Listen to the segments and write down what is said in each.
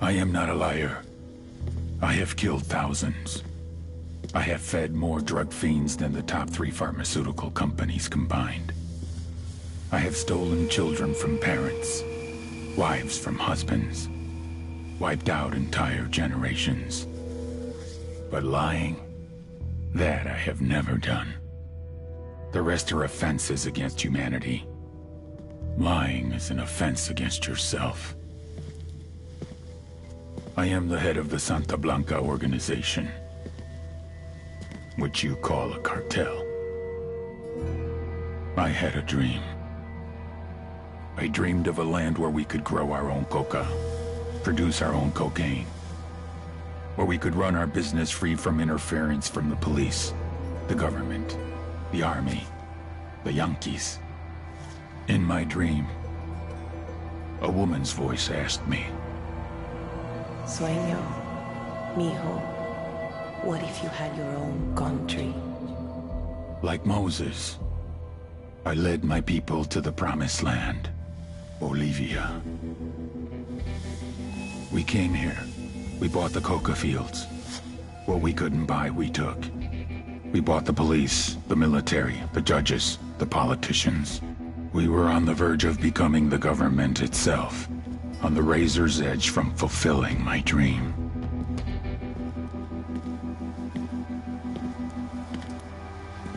I am not a liar. I have killed thousands. I have fed more drug fiends than the top 3 pharmaceutical companies combined. I have stolen children from parents, wives from husbands, wiped out entire generations. But lying, that I have never done. The rest are offenses against humanity. Lying is an offense against yourself. I am the head of the Santa Blanca organization, which you call a cartel. I had a dream. I dreamed of a land where we could grow our own coca, produce our own cocaine, where we could run our business free from interference from the police, the government, the army, the Yankees. In my dream, a woman's voice asked me, Sueño, mijo, what if you had your own country? Like Moses, I led my people to the promised land, Bolivia. We came here. We bought the coca fields. What we couldn't buy, we took. We bought the police, the military, the judges, the politicians. We were on the verge of becoming the government itself, on the razor's edge from fulfilling my dream.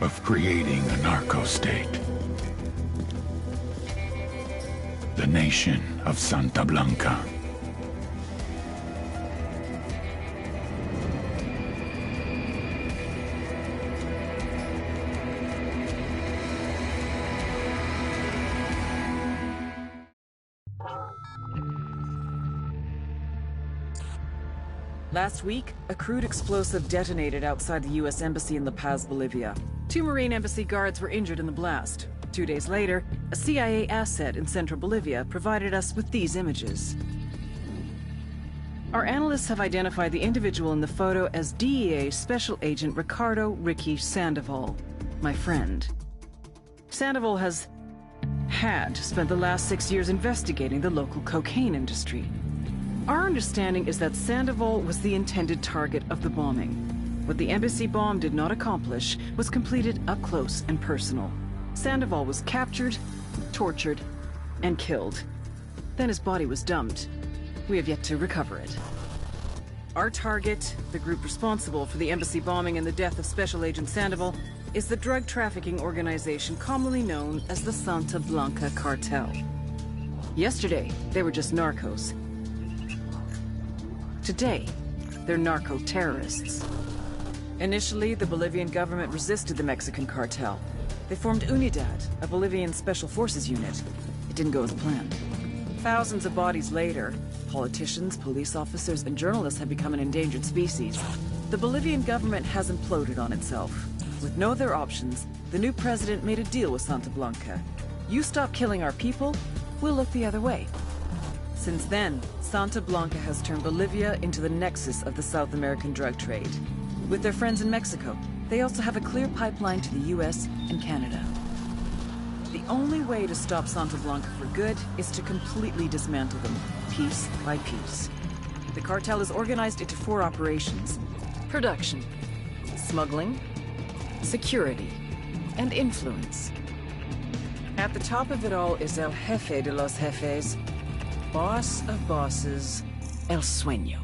Of creating a narco-state. The nation of Santa Blanca. Last week, a crude explosive detonated outside the U.S. Embassy in La Paz, Bolivia. 2 Marine Embassy guards were injured in the blast. 2 days later, a CIA asset in central Bolivia provided us with these images. Our analysts have identified the individual in the photo as DEA Special Agent Ricardo Ricky Sandoval, my friend. Sandoval had spent the last 6 years investigating the local cocaine industry. Our understanding is that Sandoval was the intended target of the bombing. What the embassy bomb did not accomplish was completed up close and personal. Sandoval was captured, tortured, and killed. Then his body was dumped. We have yet to recover it. Our target, the group responsible for the embassy bombing and the death of Special Agent Sandoval, is the drug trafficking organization commonly known as the Santa Blanca Cartel. Yesterday, they were just narcos. Today, they're narco-terrorists. Initially, the Bolivian government resisted the Mexican cartel. They formed UNIDAD, a Bolivian special forces unit. It didn't go as planned. Thousands of bodies later, politicians, police officers, and journalists have become an endangered species. The Bolivian government has imploded on itself. With no other options, the new president made a deal with Santa Blanca. You stop killing our people, we'll look the other way. Since then, Santa Blanca has turned Bolivia into the nexus of the South American drug trade. With their friends in Mexico, they also have a clear pipeline to the US and Canada. The only way to stop Santa Blanca for good is to completely dismantle them, piece by piece. The cartel is organized into 4 operations: production, smuggling, security, and influence. At the top of it all is El Jefe de los Jefes, boss of bosses, El Sueño.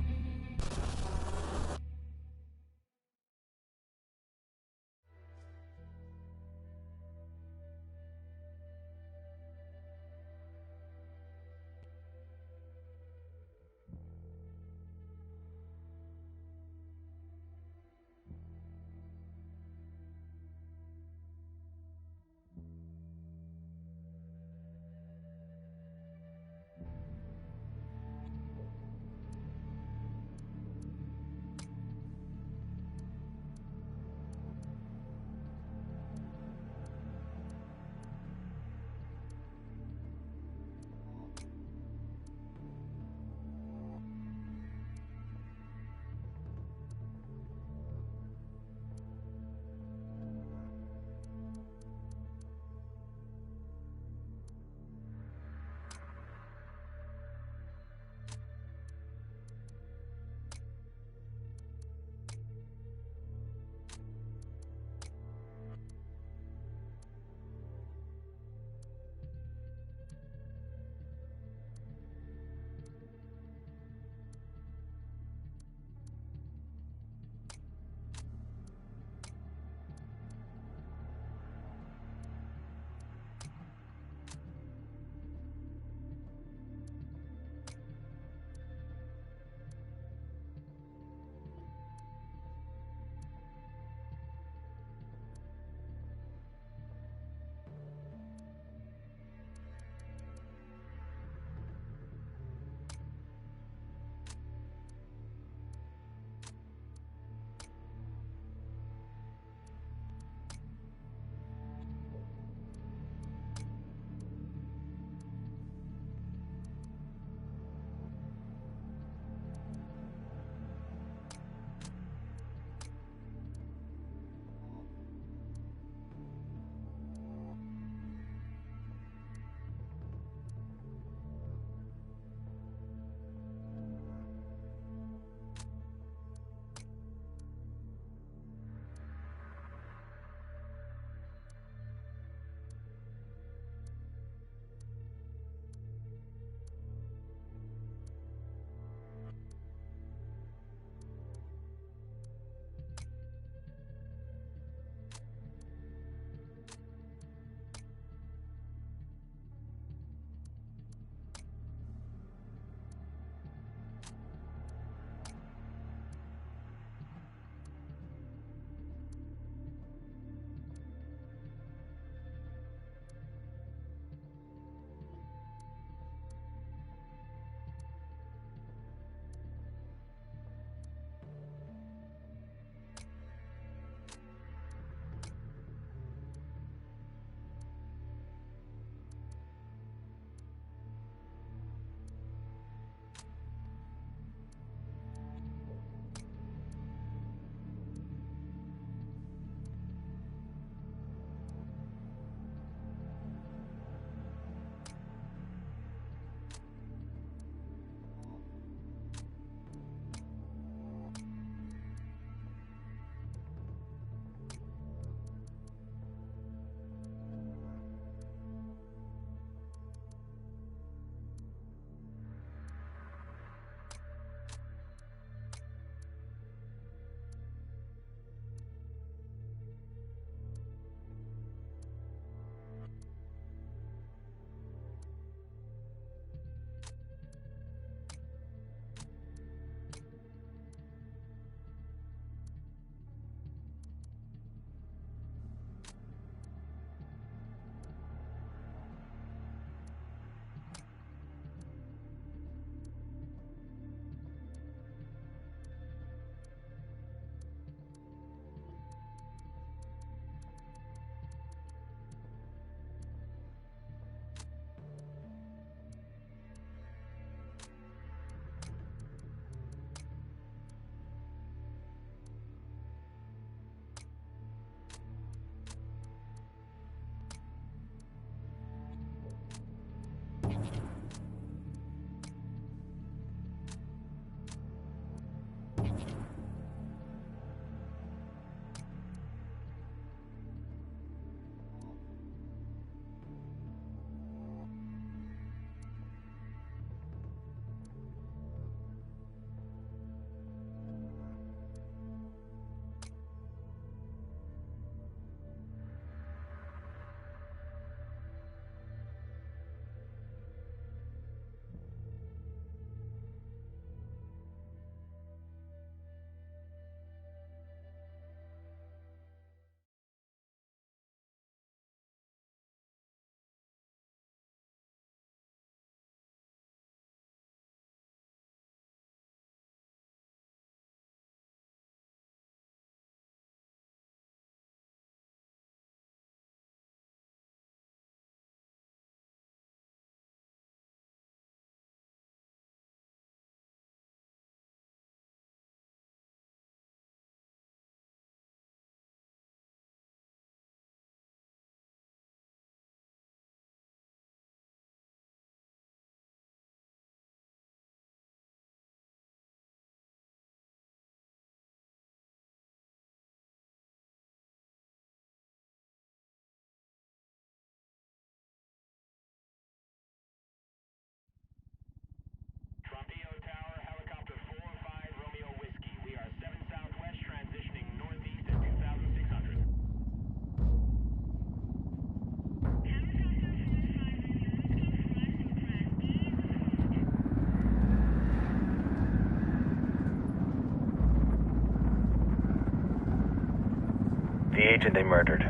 agent they murdered.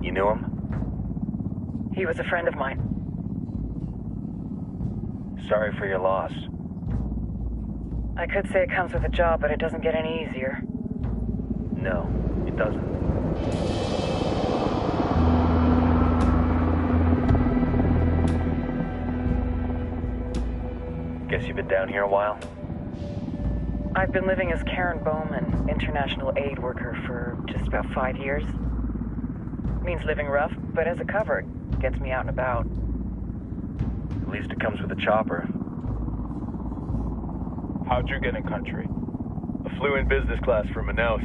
You knew him? He was a friend of mine. Sorry for your loss. I could say it comes with a job, but it doesn't get any easier. No, it doesn't. Guess you've been down here a while? I've been living as Karen Bowman, international aid worker, for just about 5 years. Means living rough, but as a cover, gets me out and about. At least it comes with a chopper. How'd you get in country? I flew in business class from Manaus.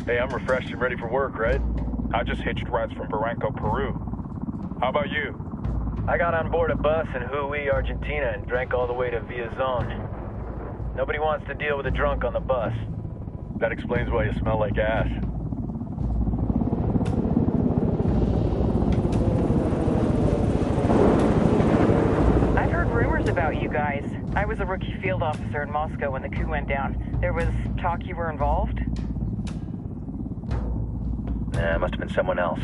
Hey, I'm refreshed and ready for work, right? I just hitched rides from Barranco, Peru. How about you? I got on board a bus in Hui, Argentina, and drank all the way to Villazon. Nobody wants to deal with a drunk on the bus. That explains why you smell like ass. I've heard rumors about you guys. I was a rookie field officer in Moscow when the coup went down. There was talk you were involved? Nah, it must have been someone else.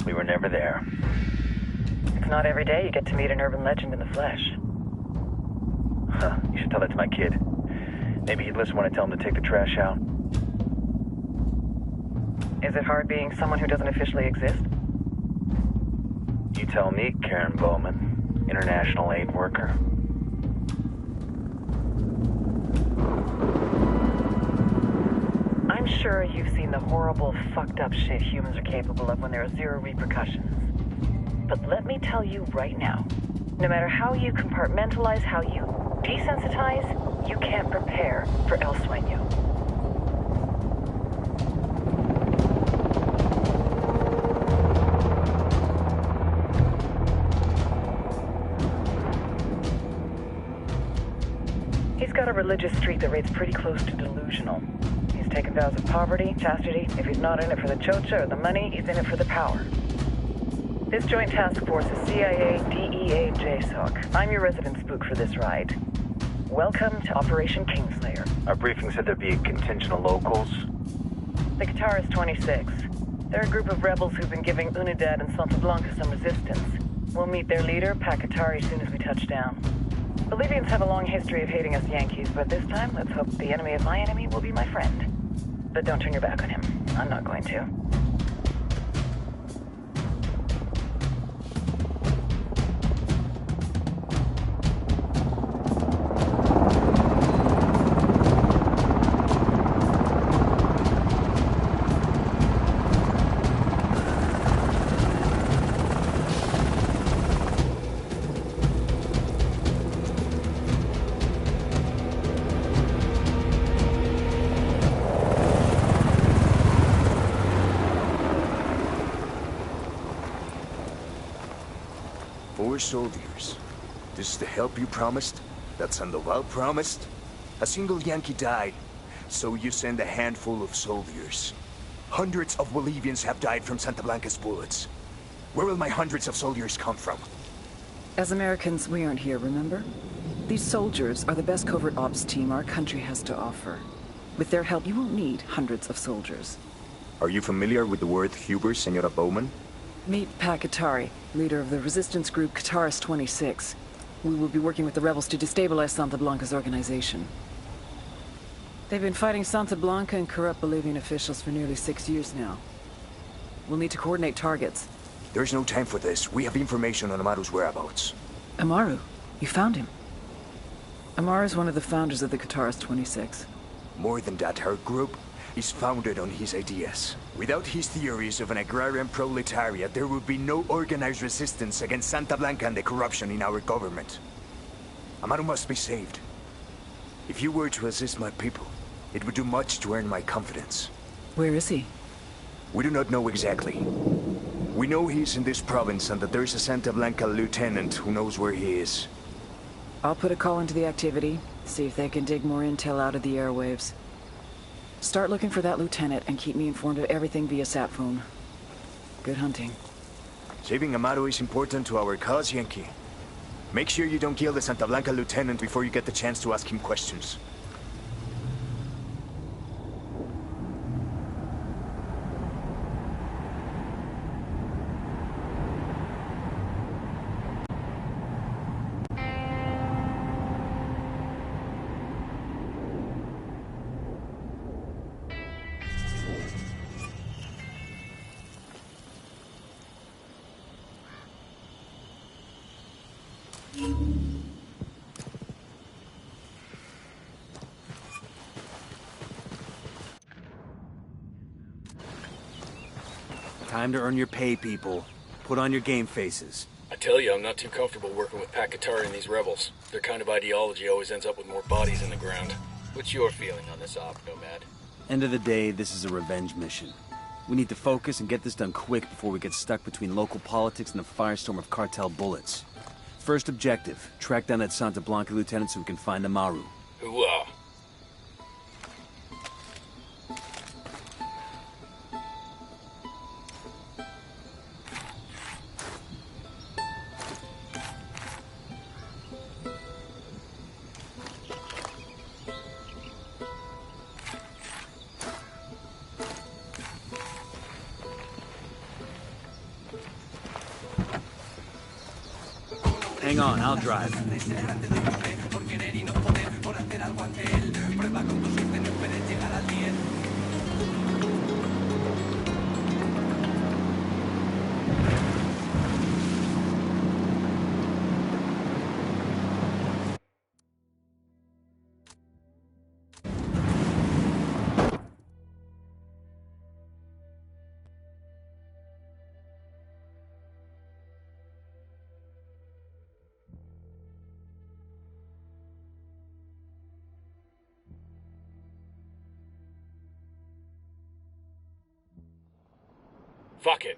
We were never there. It's not every day you get to meet an urban legend in the flesh. Huh, you should tell that to my kid. Maybe he'd listen when I tell him to take the trash out. Is it hard being someone who doesn't officially exist? You tell me, Karen Bowman, international aid worker. I'm sure you've seen the horrible, fucked up shit humans are capable of when there are zero repercussions. But let me tell you right now, no matter how you compartmentalize, how you desensitize, you can't prepare for El Sueño. He's got a religious streak that rates pretty close to delusional. He's taken vows of poverty, chastity. If he's not in it for the chocha or the money, he's in it for the power. This joint task force is CIA, DEA, and JSOC. I'm your resident spook for this ride. Welcome to Operation Kingslayer. Our briefing said there'd be a contingent of locals. The Guitarist 26. They're a group of rebels who've been giving Unidad and Santa Blanca some resistance. We'll meet their leader, Pakatari, soon as we touch down. Bolivians have a long history of hating us Yankees, but this time, let's hope the enemy of my enemy will be my friend. But don't turn your back on him. I'm not going to. Soldiers. This is the help you promised? That Sandoval promised? A single Yankee died, so you send a handful of soldiers. Hundreds of Bolivians have died from Santa Blanca's bullets. Where will my hundreds of soldiers come from? As Americans, we aren't here, remember? These soldiers are the best covert ops team our country has to offer. With their help, you won't need hundreds of soldiers. Are you familiar with the word Huber, Senora Bowman? Meet Pakatari, leader of the resistance group Guitarist 26. We will be working with the rebels to destabilize Santa Blanca's organization. They've been fighting Santa Blanca and corrupt Bolivian officials for nearly 6 years now. We'll need to coordinate targets. There's no time for this. We have information on Amaru's whereabouts. Amaru? You found him? Amaru is one of the founders of the Guitarist 26. More than that, her group is founded on his ideas. Without his theories of an agrarian proletariat, there would be no organized resistance against Santa Blanca and the corruption in our government. Amaru must be saved. If you were to assist my people, it would do much to earn my confidence. Where is he? We do not know exactly. We know he's in this province and that there's a Santa Blanca lieutenant who knows where he is. I'll put a call into the activity, see if they can dig more intel out of the airwaves. Start looking for that lieutenant and keep me informed of everything via sat phone. Good hunting. Saving Amaru is important to our cause, Yankee. Make sure you don't kill the Santa Blanca lieutenant before you get the chance to ask him questions. Time to earn your pay, people. Put on your game faces. I tell you, I'm not too comfortable working with Pakatari and these rebels. Their kind of ideology always ends up with more bodies in the ground. What's your feeling on this op, Nomad? End of the day, this is a revenge mission. We need to focus and get this done quick before we get stuck between local politics and the firestorm of cartel bullets. First objective, track down that Santa Blanca lieutenant so we can find the Maru. Hooah. Hang on, I'll drive. Fuck it.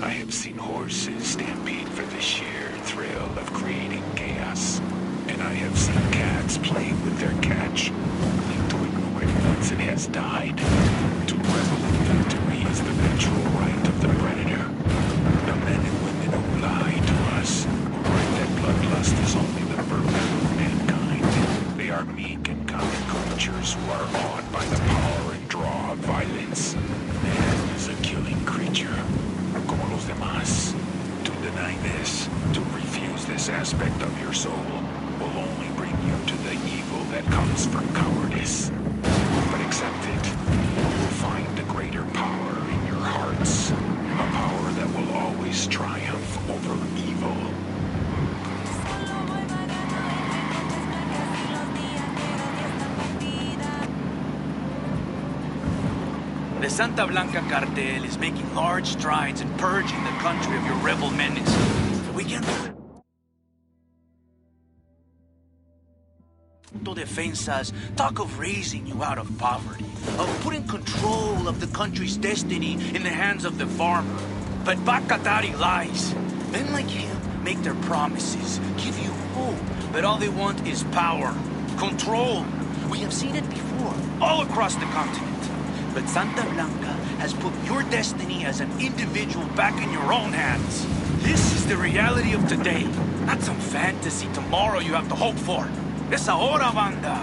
I have seen horses stampede for the sheer thrill of creating chaos. And I have seen cats play with their catch, only to ignore it once it has died. To revel in victory is the natural right of the predator. The men and women who lie to us, who write that bloodlust is only the birth of mankind. They are meek and common creatures who are awed by the power and draw of violence. Man is a killing creature, como los demás. To deny this, to refuse this aspect of your soul, will only bring you to the evil that comes from cowardice. But accept it. You will find a greater power in your hearts. A power that will always triumph over evil. The Santa Blanca cartel is making large strides in purging the country of your rebel menace. So we can do it. Defensas talk of raising you out of poverty, of putting control of the country's destiny in the hands of the farmer. But Pakatari lies. Men like him make their promises, give you hope, but all they want is power, control. We have seen it before, all across the continent. But Santa Blanca has put your destiny as an individual back in your own hands. This is the reality of today, not some fantasy tomorrow you have to hope for. Es ahora, banda.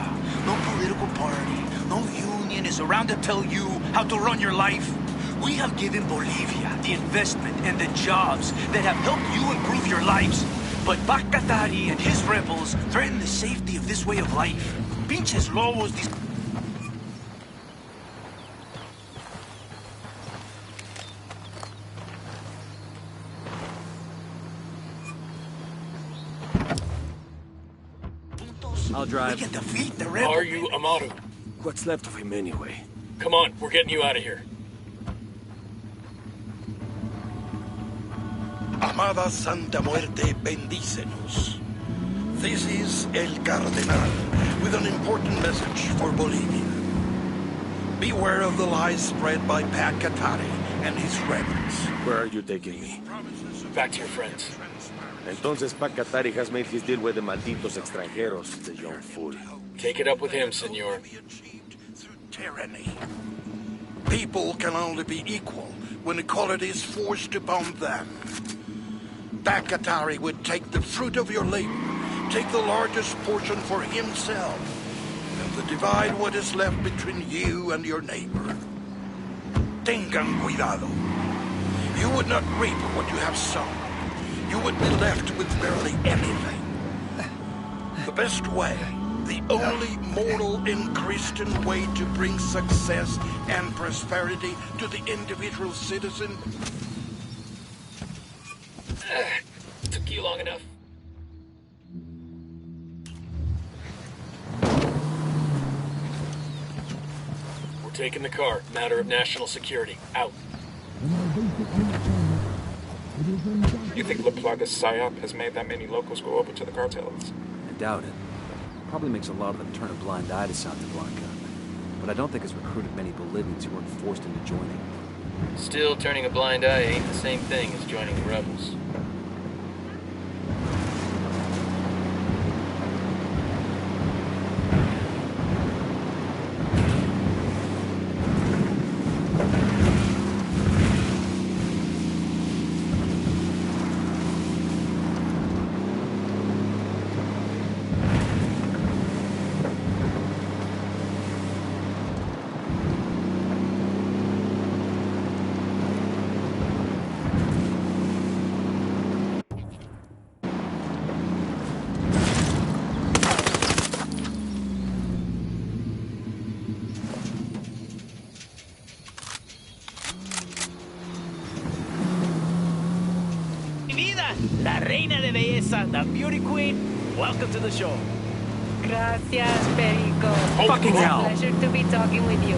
No political party, no union is around to tell you how to run your life. We have given Bolivia the investment and the jobs that have helped you improve your lives. But Pakatari and his rebels threaten the safety of this way of life. Pinches lobos, these... I'll drive. We can defeat the rebel. Are you Amaru? What's left of him anyway? Come on, we're getting you out of here. Amada Santa Muerte, bendícenos. This is El Cardenal with an important message for Bolivia. Beware of the lies spread by Pakatari and his rebels. Where are you taking me? Back to your friends. Entonces Pakatari has made his deal with the malditos extranjeros, the young fool. Take it up with him, senor. Tyranny. People can only be equal when equality is forced upon them. Pakatari would take the fruit of your labor, take the largest portion for himself, and divide what is left between you and your neighbor. Tengan cuidado. You would not reap what you have sown. You would be left with barely anything. The best way, the only moral and Christian way to bring success and prosperity to the individual citizen Took you long enough. We're taking the car. Matter of national security. Out. You think La Plaga's psyop has made that many locals go over to the cartels? I doubt it. Probably makes a lot of them turn a blind eye to Santa Blanca. But I don't think it's recruited many Bolivians who weren't forced into joining. Still, turning a blind eye ain't the same thing as joining the rebels. La reina de belleza, the beauty queen. Welcome to the show. Gracias, Perico. Fucking hell. It's a pleasure to be talking with you.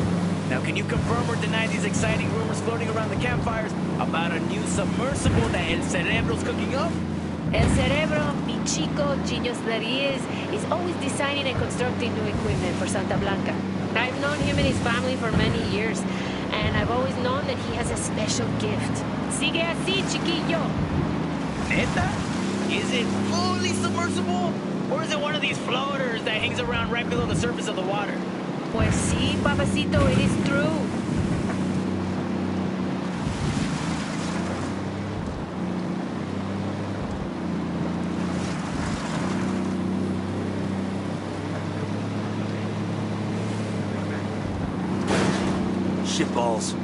Now, can you confirm or deny these exciting rumors floating around the campfires about a new submersible that El Cerebro's cooking up? El Cerebro, mi chico, genius that he is always designing and constructing new equipment for Santa Blanca. I've known him and his family for many years, and I've always known that he has a special gift. Sigue así, chiquillo. Neta? Is it fully submersible? Or is it one of these floaters that hangs around right below the surface of the water? Pues sí, papacito, it is true. Shitballs.